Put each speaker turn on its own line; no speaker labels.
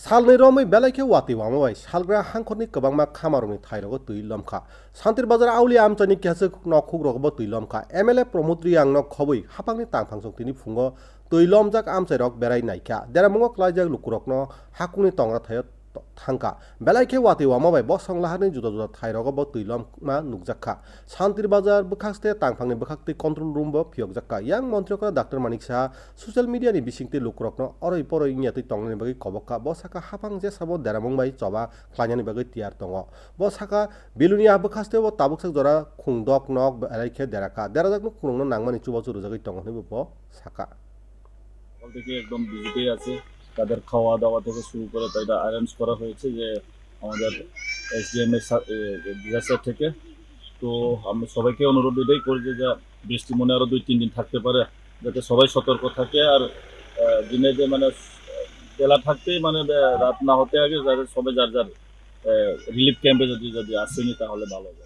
सालनै रमै बेलाइखे वाति वामाबाय सालग्रा हांखरनि गोबांमा खामारनि थाइरगो तुइ लमखा शान्तिर बाजार आउली आमचानि केसे नखुग रगबो तुइ लमखा एमएलए प्रमोद रियांग न खबै हापांनि तांफांसं तिनि फुंगो तुइ लमजाक आमचाइ रग बेराय नाइखा देरामुंगो क्लाइजाक लुकुरक न हाकुनि तंग्रा थायो थांखा बेलाइखे वाति वामाबाय ब संलाहारनि जुदा जुदा थाइरगो ब तुइ लममा नुकजाखा शान्तिर बाजार बखास्ते तांफांनि बखाक्ति कंट्रोल रूम ब फियकजाक्का यां मन्त्रिका doctor Manik Saha social media नि बिसिंति लुकुरक न अरै परै इयाति तंगनि बागै कबक्का ब साका हापां जे साबो देरामुंबाय चबा क्लाइनानि बागै तियार दङ ब साका बिलुनिया बखास्ते ब ताबुकसाक जरा खुंदक नक बेलाइखे देराका देराजाकनो खुंनो नांमानि चुबाचु रुजागै दङनि ब साका
থেকে একদম বিজিতেই আছে তাদের খাওয়া দাওয়া থেকে শুরু করে তাইটা অ্যারেঞ্জ করা হয়েছে যে আমাদের এসডিএম এর ডিজাস্টার থেকে তো আমি সবাইকে অনুরোধ এটাই করি যে বৃষ্টি মনে আরও 2-3 দিন থাকতে পারে যাতে সবাই সতর্ক থাকে আর দিনে যে মানে বেলা থাকতেই মানে রাত না হতে আগে যাদের সবাই যার যার রিলিফ ক্যাম্পে যদি আসেনি তাহলে ভালো হবে।